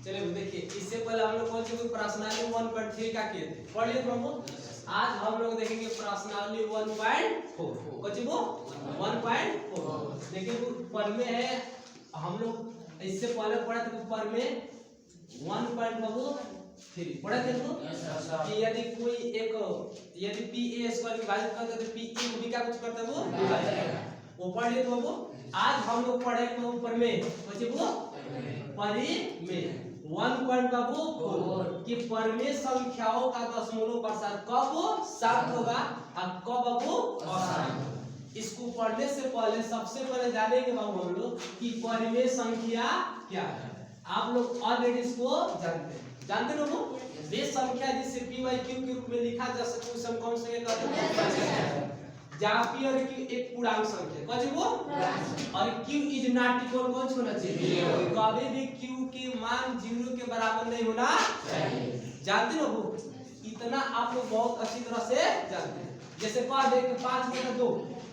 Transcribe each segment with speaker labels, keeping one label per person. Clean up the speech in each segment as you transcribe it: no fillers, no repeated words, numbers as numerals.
Speaker 1: चलिए देखिए, इससे पहले हम लोग कौन सी प्रश्नावली 1.3 का किए थे, पढ़ लिए बाबू। आज हम लोग देखेंगे प्रश्नावली 1.4। कौन सी वो 1.4। देखिए ऊपर में है, हम लोग इससे पहले पढ़े थे ऊपर में 1.3 पढ़े थे कि यदि कोई एक यदि p a स्क्वायर विभाजित करते तो p a को भी क्या कुछ करते वो विभाजित वो पढ़ लिए थे बाबू। आज हम लोग पढ़े ऊपर में कौन सी वो परिमेय 1.4 कि परिमेय संख्याओं का दशमलव प्रसार कब शांत होगा और कब वो अशांत। इसको पढ़ने से पहले सबसे पहले जानेंगे बाबू हम लोग कि परिमेय संख्या क्या है। आप लोग ऑलरेडी इसको जानते हो वे संख्या जिसे p by q के रूप में लिखा जा सके उसे हम कौन से कहते हैं, जहाँ p और q एक पूर्णांक संख्या कौन सी वो और q इज नॉट इक्वल कौन होना चाहिए, कभी भी q के मान 0 के बराबर नहीं होना चाहिए। जानते हो वो इतना आप लोग बहुत अच्छी तरह से जानते हैं। जैसे कह दे कि 5/2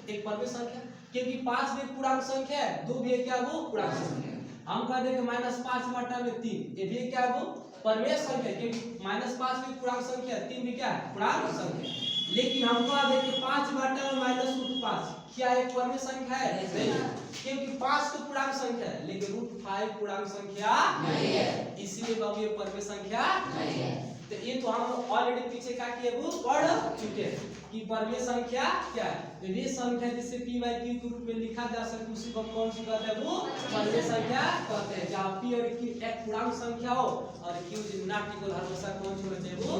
Speaker 1: एक परिमेय संख्या, क्योंकि 5 भी पूर्णांक संख्या है, 2 भी क्या वो पूर्णांक संख्या है। हम कह दे कि -5/3 ये भी क्या वो परिमेय संख्या, क्योंकि -5 भी पूर्णांक संख्या है, 3 भी क्या है पूर्णांक संख्या है। लेकिन हम कह दे कि 5/-√5 क्या एक परिमेय संख्या है नहीं, क्योंकि 5 तो पूर्णांक संख्या है लेकिन √5 पूर्णांक संख्या नहीं है, इसलिए बाबू ये परिमेय संख्या नहीं है। तो ये तो हम ऑलरेडी पीछे क्या किए वो पढ़ चुके हैं कि परिमेय संख्या क्या है। तो ये संख्या जिसे p by q के रूप में लिखा जा सके उसी को कौन सी कहते हैं वो परिमेय संख्या कहते हैं, जहाँ p और q एक पूर्णांक संख्या हो और q इज नॉट इक्वल हमेशा कौन सी होना चाहिए वो।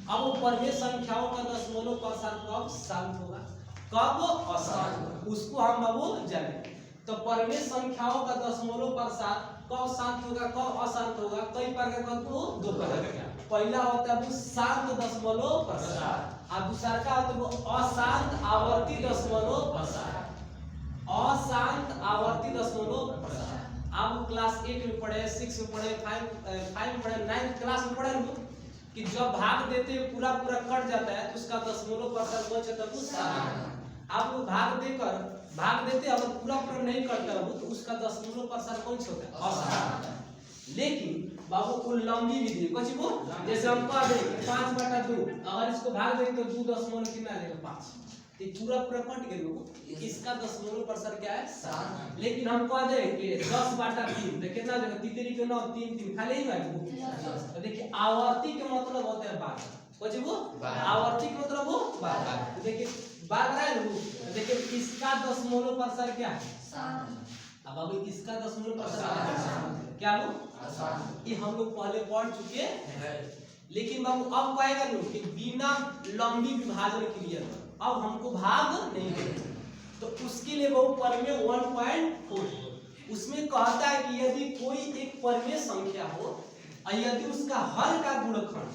Speaker 1: अब वो परिमेय संख्याओं का दशमलव प्रसार कब शांत होगा कब अशांत, उसको हम बाबू जाने। तो परिमेय संख्याओं का दशमलव प्रसार कब शांत होगा कब अशांत होगा, कई प्रकार का तो दो प्रकार का। पहला होता है वो शांत दशमलव प्रसार और दूसरा का होता है वो अशांत आवर्ती दशमलव प्रसार। अशांत आवर्ती दशमलव प्रसार आप क्लास 8 में पढ़े, 6 में पढ़े, 5 में पढ़े, 9 क्लास में पढ़े कि जब भाग देते पूरा कट जाता है तो उसका दशमलव प्रसार कौन सा होता है शांत। आप लोग भाग देते अगर पूरा नहीं करता तो उसका दशमलव प्रसार कौन सा होता है अशांत। लेकिन बाबू उल्लंघी विधि कुछ वो जैसे हम कह दें 5/2 अगर इसको भाग देंगे तो 2 दशमलव कितना आ जाएगा 5, ये पूरा कट गया, इसका दशमलव प्रसार क्या है शांत। लेकिन हम कह दें कि 10/3 तो कितना देगा 3 के 9 3 खाली ही है। तो देखिए आवर्ती के मतलब होता है बार, कुछ वो आवर्ती के मतलब वो बार। तो देखिए बार है ना, देखिए इसका दशमलव प्रसार क्या है शांत। अब अभी इसका दशमलव प्रसार क्या वो ये हम लोग पहले पढ़ चुके हैं। लेकिन बाबू अब कहेगा नहीं कि बिना लंबी विभाजन क्रिया अब हमको भाग नहीं देना, तो उसके लिए वो परिमेय 1.4 उसमें कहता है कि यदि कोई एक परिमेय संख्या हो और यदि उसका हर का गुणनखंड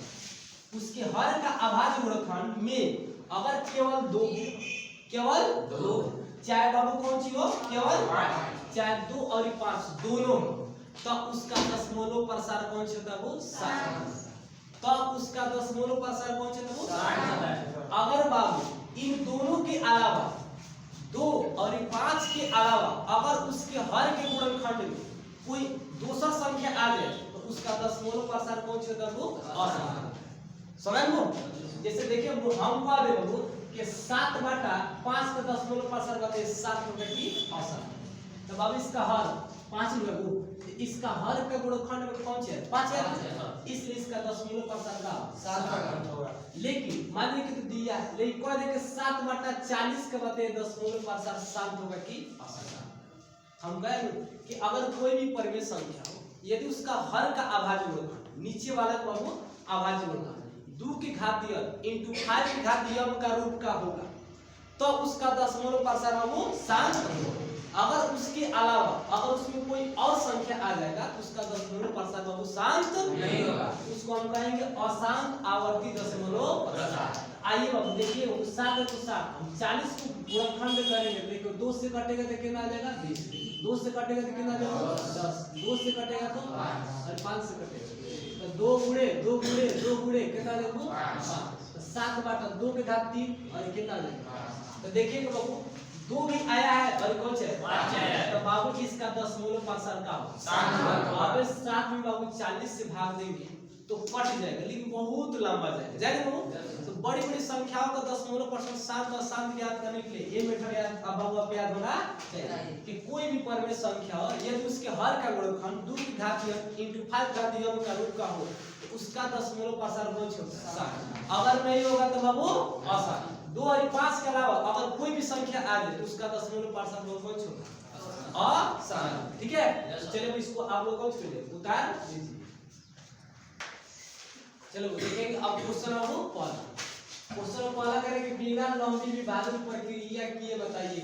Speaker 1: उसके हर का अभाज्य गुणनखंड में अगर केवल दो चाहे बाबू कौन सी हो केवल चाहे 2 और 5 दोनों तो उसका दशमलव प्रसार कौन सा होता है वो शांत। तो उसका दशमलव प्रसार कौन सा वो शांत। अगर बाबू इन दोनों के अलावा 2 और 5 के अलावा अगर उसके हर के गुणनखंड में कोई दूसरा संख्या आ जाए तो उसका दशमलव प्रसार कौन सा होता है वो अशांत। समझ लो जैसे देखिए हम कह दे बाबू कि 7/5 का दशमलव प्रसार करते हैं 7 होगा कि अशांत। तो बाबू इसका हर 5 होगा, इसका हर का गुणनखंड में कौन सा है 5 है, इसलिए इसका दशमलव प्रसार का 7 होगा। लेकिन मान लीजिए कि तो दिया है लेकिन कह दे कि 7/40 के बाद दशमलव प्रसार शांत होगा कि अशांत। हम कह कि अगर कोई भी परिमेय संख्या हो यदि उसका हर का अभाज्य गुणनखंड नीचे वाला को हम अभाज्य गुणनखंड 2 की घात × 5 की घात का रूप का होगा तो उसका दशमलव प्रसार हम शांत होगा। अगर उसके अलावा अगर उसमें कोई और संख्या आ जाएगा तो उसका दशमलव प्रसार बाबू शांत नहीं होगा, उसको हम कहेंगे अशांत आवर्ती दशमलव प्रसार। आइए बाबू देखिए 7 तो 7 हम 40 को गुणनखंड करेंगे, देखो 2 से कटेगा तो कितना आ जाएगा 20, 2 से कटेगा तो कितना आ जाएगा 10, 2 से कटेगा तो 5 और 5 से कटेगा तो 2 गुणे कितना आ जाएगा 5। 7/2 के घात 3 और कितना आ जाएगा। तो देखिए बाबू 2 भी आया है और कौन से
Speaker 2: 5 आया है।
Speaker 1: तो बाबू जी इसका दशमलव पार्षद का हो
Speaker 2: 7
Speaker 1: अब 7 में बाबू 40 से भाग देंगे तो कट जाएगा, लेकिन बहुत लंबा जाएगा बाबू। तो बड़ी बड़ी संख्याओं का दशमलव पार्षद 7 और 7 याद करने के लिए ये मेथड याद अब बाबू आप याद होना चाहिए कि कोई भी परमेय संख्या हो यदि उसके हर का गुणनखंड 2 की घात into 5 घात यम का रूप का हो तो उसका दशमलव पार्षद कौन होता है 7। अगर नहीं होगा तो बाबू असंख्य। 2 और 5 के अलावा अगर कोई भी संख्या आ जाए तो उसका दशमलव पार्षद कौन होगा असंख्य। ठीक है, चलिए इसको आप लोग कौन कीजिए उतार दीजिए। चलो देखेंगे अब क्वेश्चन नंबर पहला। क्वेश्चन पहला करेंगे बिना लंबी विभाजन प्रक्रिया किए बताइए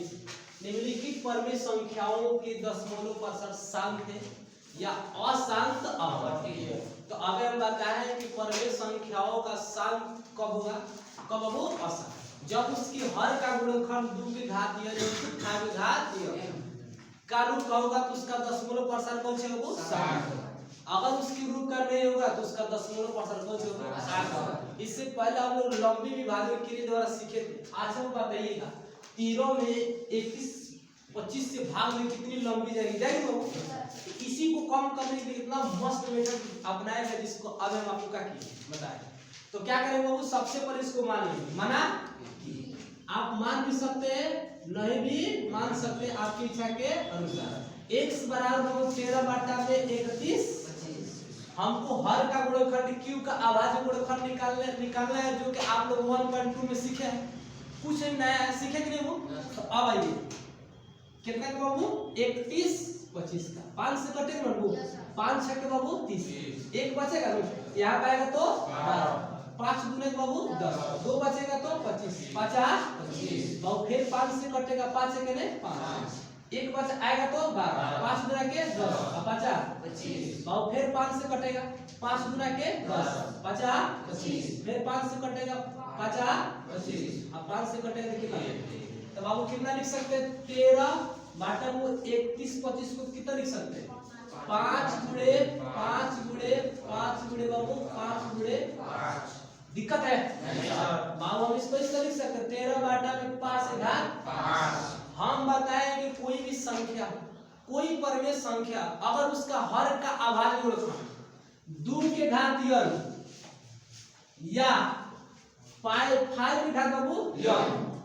Speaker 1: निम्नलिखित परमेय संख्याओं के दशमलव पार्षद शांत है या अशांत अवधि। तो अगर हम बताएं कि परमेय संख्याओं का शांत कब होगा, कब हो अशांत, जब उसकी हर का गुणनखंड 2 की घात का रूप का होगा तो उसका दशमलव पार्षद कौन से होगा शांत। अगर उसकी रूप का नहीं होगा तो उसका दशमलव पार्षद कौन से होगा शांत। इससे पहले हम लोग लंबी विभाजन क्रिया द्वारा सीखे थे। आज हम बताइएगा 13 में 31 25 से भाग में कितनी लंबी जाएगी वो। इसी को कम करने के लिए इतना मस्त मेथड अपनाया है जिसको अब हम आपको क्या बताएं। तो क्या करेंगे वो, सबसे पहले इसको मानेंगे, माना आप मान भी सकते हैं नहीं भी मान सकते आपकी इच्छा के अनुसार। x बराबर 13 बटा में 31 हमको हर का गुणनखंड q का अभाज्य गुणनखंड निकालना है जो कि आप लोग 1.2 में सीखे हैं। कुछ नया सीखे कि नहीं वो। तो अब आइए कितना का बाबू 31 25 का 5 से कटेगा बाबू 5 6 के बाबू 30 एक बचेगा यहाँ पाएगा तो 5 दूने बाबू 10 2 बचेगा तो 25 50 25 बाबू फिर 5 से कटेगा 5 के नहीं 5 एक बच आएगा तो 12 5 गुना के 10 50 25 बाबू फिर 5 से कटेगा 5 गुना के 10 50 25 फिर 5 से कटेगा 50 25 अब 5 से कटेगा कितना तो बाबू कितना लिख सकते हैं 13 बटा वो 31 25 को कितना लिख सकते हैं 5 गुणे 5 गुणे 5 गुणे बाबू 5 गुणे 5 दिक्कत है बाबू हम इसको इस तरह लिख सकते हैं 13 बटा में 5 घात 5। हम बताएंगे कोई भी संख्या कोई परमेय संख्या अगर उसका हर का अभाज्य गुणनखंड 2 के घात n या 5 के घात बाबू n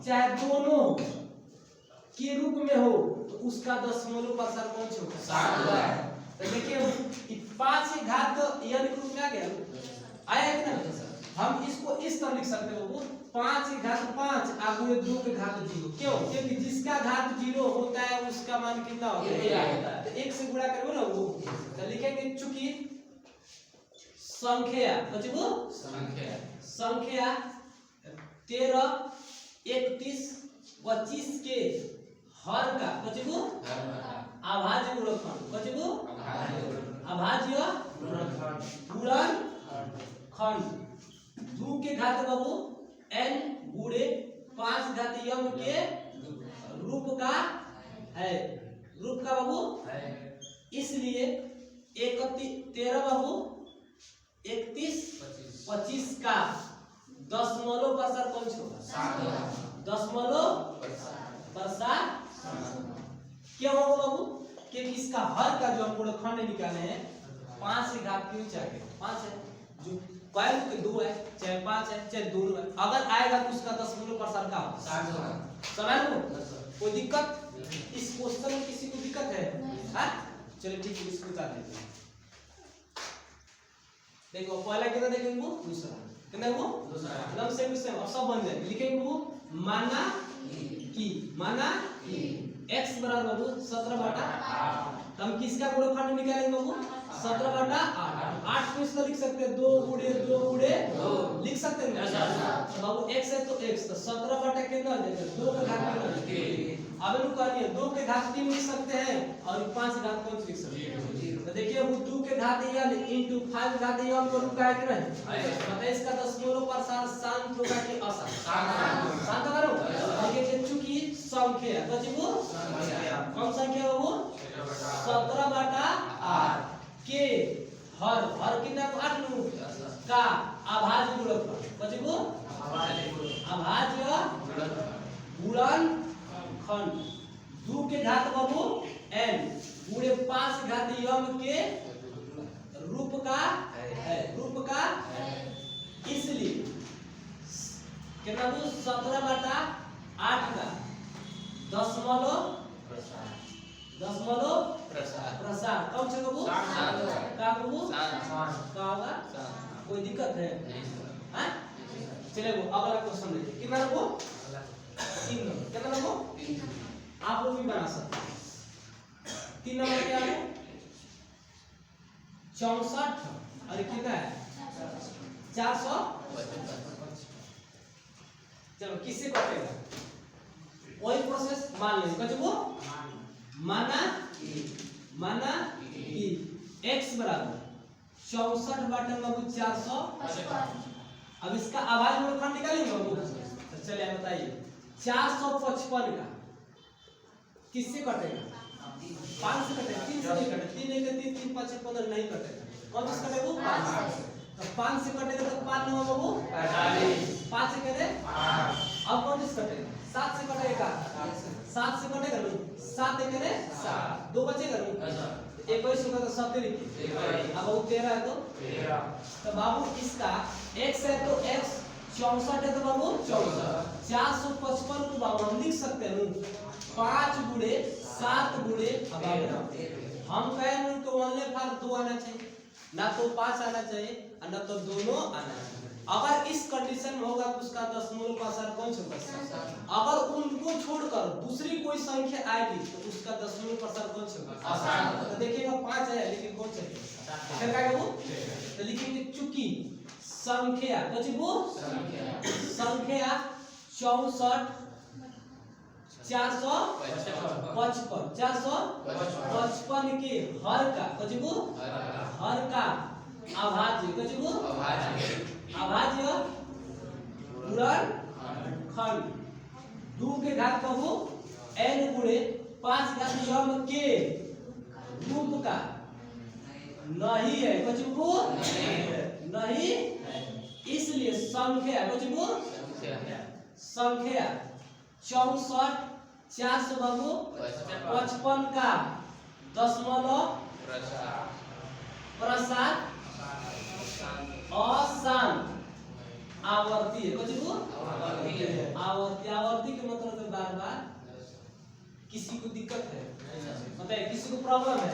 Speaker 1: चाहे दोनों के रूप में हो तो उसका दशमलव पार्षद कौन से होगा 7। तो देखिए 5 के घात n के रूप में आ गया आया कि ना। हम इसको इस तरह लिख सकते हो 5 के घात 5 आगे 2 के घात 0। क्यों, क्योंकि जिसका घात 0 होता है उसका मान कितना होता है तो 1 से गुणा करोगे ना वो। तो लिखेंगे चूंकि संख्या बचबो संख्या 13 31 25 के हर का बचबो अभाज्य गुणनखंड बचबो अभाज्य गुणनखंड 2 के घात बाबू n गुणे 5 घात m के रूप का है रूप का बाबू इसलिए 13 बाबू 31 25 का दशमलव पार्षद कौन सा होगा दशमलव पार्षद क्या होगा बाबू क्योंकि इसका हर का जो हम गुणनखंड निकाले हैं 5 के घात क्यों चाहिए 5 है जो कोई के 2 है चाहे 5 है चाहे 2 है अगर आएगा तो उसका दशमलव पार्षद का होगा समझ लो। कोई दिक्कत इस क्वेश्चन में किसी को दिक्कत है हां चलिए ठीक है इसको बता देते हैं। देखो पहला कितना देखेंगे वो दूसरा कितना वो दूसरा एकदम सेम अब सब बन जाएगा। लिखेंगे वो माना कि x बराबर 17 बटा 8 हम किसका गुणनखंड निकालेंगे बाबू 17 बटा 8 को इस तरह लिख सकते हैं 2 गुणे 2 लिख सकते हैं बाबू x है तो x तो 17 बटा कितना हो जाएगा 2 के घात 3 अब हम करिए 2 के घात 3 लिख सकते हैं और 5 के घात कौन लिख सकते हैं तो देखिए वो 2 के घात n into 5 घात n को रूप का है कि नहीं बताइए इसका दशमलव पार्षद शांत होगा कि अशांत शांत करो। देखिए चूंकि संख्या बचबो कौन संख्या है वो 17 बटा 8 के हर कितना 8 नु का अभाज्य गुणनखंड बचबो अभाज्य गुणनखंड खंड 2 के घात बाबू n गुणे 5 घात यम के रूप का है इसलिए कितना 17/8 का दशमलव प्रसार कौन से बाबू का बाबू का होगा कोई दिक्कत है हैं चलिए वो अगला क्वेश्चन देखिए कितना वो 3 नंबर कितना वो आप लोग भी बना सकते हैं 3 नंबर क्या है 64 और कितना है 400 चलो किससे कटेगा वही प्रोसेस मान लेंगे कहे वो माना कि x बराबर 64/455 अब इसका आवाज में खंड निकालेंगे बाबू तो चलिए बताइए 455 का किससे कटेगा 5 से कटेगा 3 से नहीं कटेगा 3 3 5 15 नहीं कटेगा कौन से कटेगा 5 तो 5 से कटेगा तो 5 नंबर बाबू 5 से कटे अब कौन से कटेगा 7 से कटेगा 7 से कटेगा नहीं 7 एक करे 7 2 बचेगा नहीं 21 होगा तो 70 अब वो 13 है तो 13 तो बाबू इसका x है तो x 64 है तो बाबू 64 455 को बाबू हम लिख सकते हैं 5 गुणे 7 गुणे अब हम कह रहे हैं तो ओनली फॉर 2 आना चाहिए ना तो 5 आना चाहिए और ना तो दोनों आना चाहिए अगर इस कंडीशन में होगा तो उसका दशमलव का असर कौन सा होगा अगर उनको छोड़कर दूसरी कोई संख्या आएगी तो उसका दशमलव का असर कौन सा होगा तो देखिएगा 5 है लेकिन कौन सा है फिर क्या करूं तो लिखेंगे चूंकि संख्या तो वो संख्या 64 455 के हर का कजबू हर का अभाज्य कजबू अभाज्य गुणनखंड 2 के घात कहू n गुणे 5 घात यम के रूप का नहीं है कजबू नहीं इसलिए संख्या कजबू संख्या 64 400 बाबू 55 का दशमलव प्रसार अशांत आवर्ती है कुछ आवर्ती के मतलब बार बार किसी को दिक्कत है मतलब किसी को प्रॉब्लम है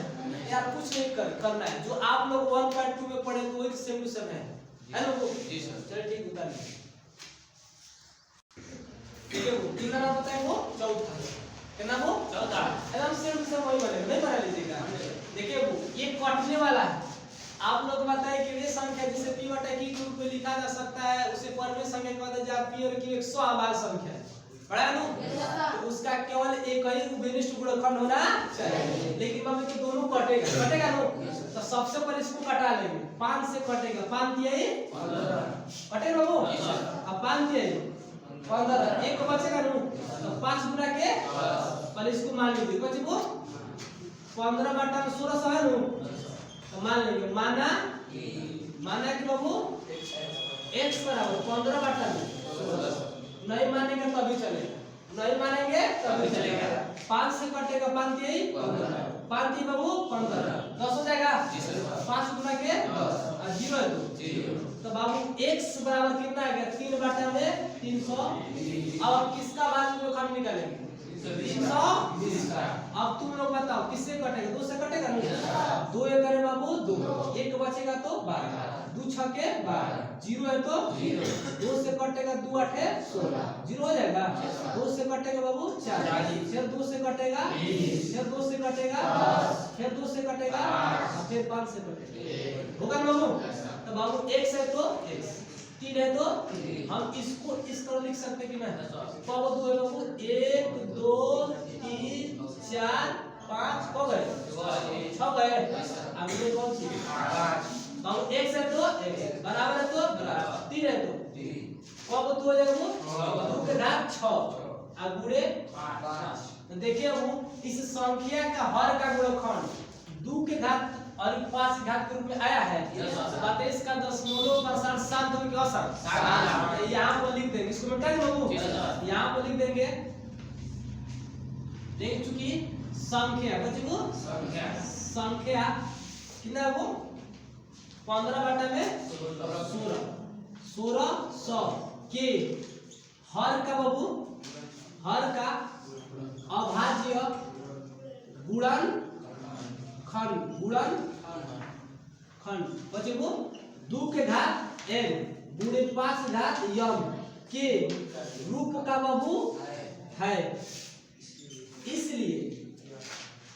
Speaker 1: यार कुछ नहीं करना है जो आप लोग 1.2 में पढ़े तो वही सेम टू सेम है लोगों जी सर चलिए ठीक उतार ठीक है वो तीन नाम बताएं वो चौथा कितना वो चौथा एकदम सेम सेम वही बनेगा नहीं बना लीजिएगा देखिए वो ये कटने वाला है आप लोग बताएं कि ये संख्या जिसे p बटा q के रूप में लिखा जा सकता है उसे परमेय संख्या के बाद जब p और q 100 आबाद संख्या है पढ़ा नु तो उसका केवल एक ही उभयनिष्ठ गुणनखंड होना चाहिए लेकिन मम्मी तो दोनों कटेगा नो तो सबसे पहले इसको कटा लेंगे 5 से कटेगा 5 दिया ये 15 कटे बाबू अब 5 दिया ये 15 एक बचेगा नु तो 5 गुना के पहले इसको मान लीजिए कुछ वो 15 बटा 1600 है नु तो मान लेंगे माना कि बाबू x बराबर 15 बटा नहीं मानेंगे तभी चलेगा नहीं मानेंगे तभी चलेगा 5 से कटेगा 5 दिए 5 दिए बाबू 15 10 हो जाएगा 5 गुना के 0 है तो बाबू x बराबर कितना आ गया 3 बटा में 300 अब किसका बाद में खंड निकालेंगे 320 का अब तुम लोग बताओ किससे कटेगा 2 से कटेगा नहीं 2 एक करे बाबू 2 एक बचेगा तो 12 2 6 के 12 0 है तो 0 2 से कटेगा 2 8 16 0 हो जाएगा 2 से कटेगा बाबू 40 फिर 2 से कटेगा 20 फिर 2 से कटेगा 10 फिर 2 से कटेगा फिर 5 से कटेगा होगा ना बाबू तो बाबू x है तो x 3 है तो हम इसको इस तरह लिख सकते कि नहीं तो वो 2 है बाबू 1 2 3 4 5 हो गए 6 गए अब ये कौन सी बाबू x है तो x बराबर है तो बराबर 3 है तो कब 2 हो जाएगा वो 2 के घात 6 और गुणे 5 तो देखिए वो इस संख्या का हर का गुणनखंड 2 के घात और 5 घात के रूप में आया है बात इसका दशमलव प्रसार शांत होने की असर यहाँ पर लिख देंगे इसको मिटा देंगे बाबू यहाँ पर लिख देंगे लेकिन चूंकि संख्या बच्चे वो संख्या कितना है वो 15 बटा में 16 के हर का बाबू हर का अभाज्य गुणन खंड बच्चे वो 2 के घात n गुणे 5 के घात m के रूप का बाबू है। इसलिए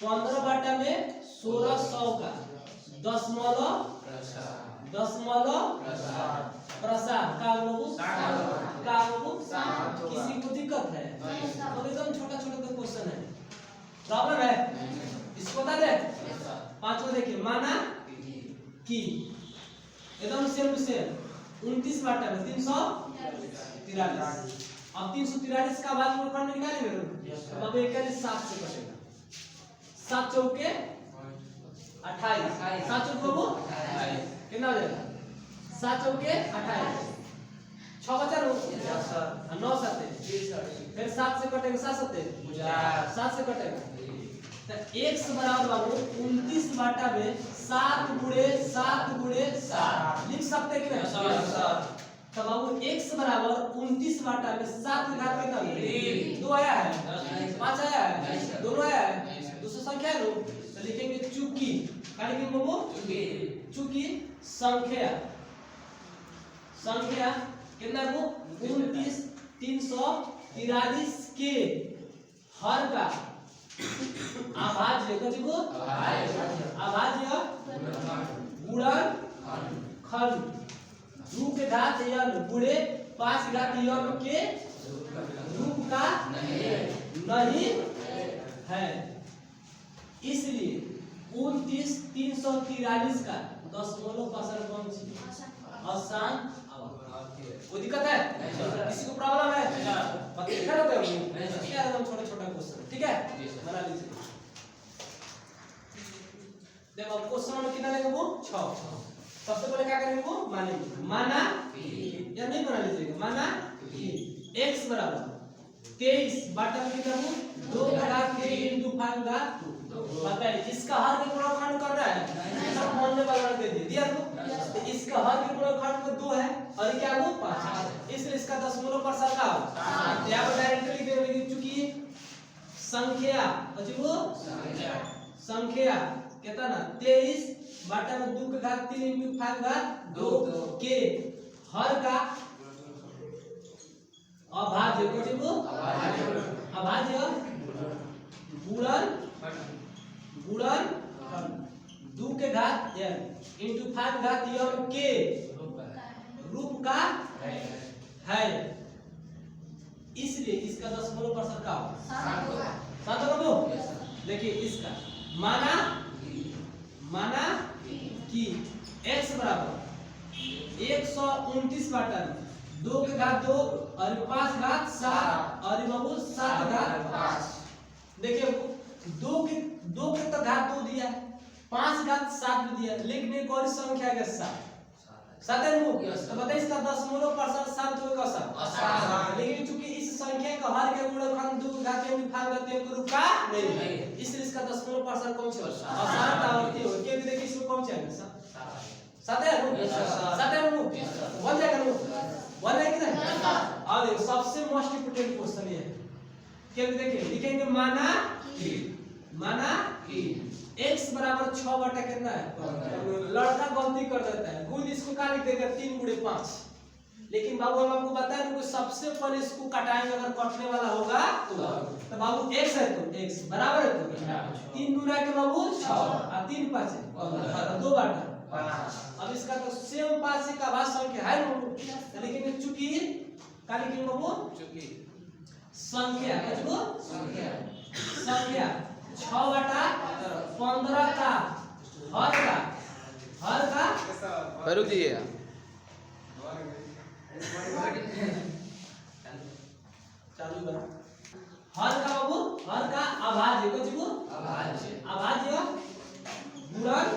Speaker 1: 15 बटा में 1600 का दशमलव प्रसाद का बाबू किसी को दिक्कत है तो एकदम छोटा छोटा क्वेश्चन है, प्रॉब्लम है, इसको बता दे। पांचवा देखिए माना कि एकदम सेम टू सेम 29 बटा में 343। अब 343 का बाद में खंड निकालेंगे तो अब 7 से कटेगा। 7 चौके 28 7 चौके वो कितना हो जाएगा 7 चौके 28 6 बचा 9 7 फिर 7 से कटेगा 7 से कटेगा तो x बराबर बाबू 29 बटा में 7 गुणे 7 लिख सकते हैं कि नहीं? तो बाबू x बराबर 29 बटा में 7 घात कितना 2 आया है 5 आया है दोनों आया है दूसरा संख्या है तो लिखेंगे चूंकि क्या लिखेंगे बाबू चूंकि संख्या कितना है वो 29 343 के हर का अभाज्य गुणन खंड 2 के घात n गुणे 5 के घात n के रूप का नहीं है। इसलिए 29 343 का दशमलव पासर कौन सी आसान कोई दिक्कत है किसी को प्रॉब्लम है बता रहते हो क्या एकदम छोटा छोटा क्वेश्चन ठीक है बना लीजिए। देखो क्वेश्चन में कितना लेंगे वो 6 सबसे पहले क्या करेंगे वो माना या नहीं बना लीजिएगा माना x बराबर 23 बटा में कितना वो 2 का घात 3 into 5 घात 2 बताइए इसका हर के गुणनखंड कर रहा है सब मन में बना दे दिया तो इसका हर के गुणनखंड में 2 है और क्या वो 5 इसलिए इसका दशमलव पर सरकाओ यहां पर डायरेक्टली लिख देंगे चूंकि संख्या बच्चे वो संख्या कितना ना 23 बटा में 2 के घात 3 into 5 घात 2 के हर का अभाज्य बच्चे वो अभाज्य गुणन 2 के घात n into 5 घात m के रूप का है। इसलिए इसका दशमलव पर सरकाओ 7 होगा देखिए इसका माना कि x बराबर 129 बटा 2 के घात 2 और 5 घात 7 और बाबू 7 घात 5 देखिए 2 के तो घात 2 दिया 5 घात 7 भी दिया लेकिन एक और संख्या है 7 है वो तो बताइए इसका दशमलव परसेंट 7 तो का 7 लेकिन चूंकि इस संख्या का हर के गुणनखंड 2 घात m 5 घात m के रूप का नहीं इसलिए इसका दशमलव परसेंट कौन सा 7 आवृत्ति हो के देखिए इसमें कौन सा है 7 है वो बन जाएगा वो बन है कि नहीं। और देखो सबसे मोस्ट इंपोर्टेंट क्वेश्चन ये है क्या देखिए लिखेंगे माना कि x बराबर 6 बटा कितना है लड़का गलती कर देता है खुद इसको क्या लिख देगा 3 गुणे 5 लेकिन बाबू हम आपको बताएं कि सबसे पहले इसको काटाएंगे अगर कटने वाला होगा तो बाबू x है तो x बराबर है तो 3 गुना के बाबू 6 और 3 5 है 2 बटा अब इसका तो सेम 5 से का भाग संख्या है बाबू लेकिन चूंकि क्या लिखेंगे बाबू चूंकि संख्या है संख्या 6 बटा 15 का हर का
Speaker 2: रुक जाइए
Speaker 1: चालू करो हर का बाबू हर का अभाज्य को जीवो अभाज्य गुणन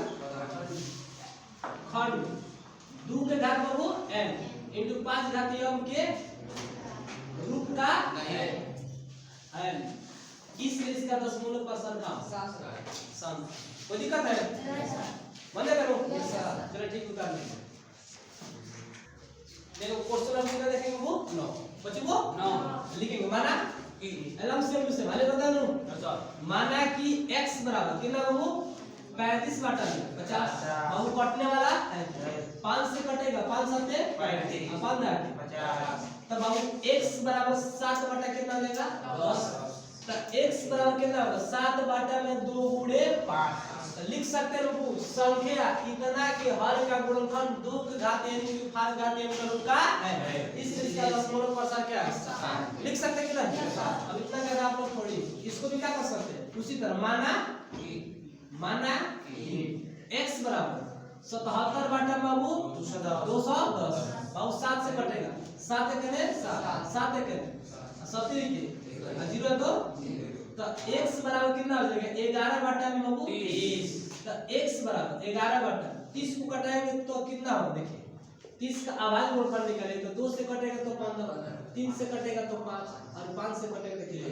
Speaker 1: खंड 2 के घात बाबू n into 5 घात m के रूप का n इसलिए इसका दशमलव परसेंट का शांत। कोई दिक्कत है? बंदे करो। चलो ठीक उतार लीजिए। देखो क्वेश्चन हम कितना देखेंगे वो 9 बच्चे वो 9 लिखेंगे। माना एलम से वाले बता दूं माना कि x बराबर कितना बाबू 35 बटा 50 बाबू कटने वाला 5 से कटेगा 5 साथे 35 50 तब बाबू x बराबर 7 बटा कितना देगा 10 तो x बराबर कितना होगा 7 बटा में 2 गुणे 5 लिख सकते हैं लोग संख्या इतना कि हर का गुणनखंड 2 की घात n की 5 घात m का है इसलिए इसका दशमलव परसेंट क्या है लिख सकते हैं कि नहीं। अब इतना कर आप लोग थोड़ी इसको भी क्या कर सकते हैं उसी तरह माना x बराबर 77 बटा बाबू 210 बाबू 7 से कटेगा 7 करे 7 करे 70 के 0 तो x बराबर कितना हो जाएगा 11 बटा में बाबू 30 तो x बराबर 11 बटा 30 को कटाएंगे तो कितना होगा देखिए 30 का आवाज गुणनफल निकालेंगे तो 2 से कटेगा तो 15 3 से कटेगा तो 5 और 5 से कटेगा देखिए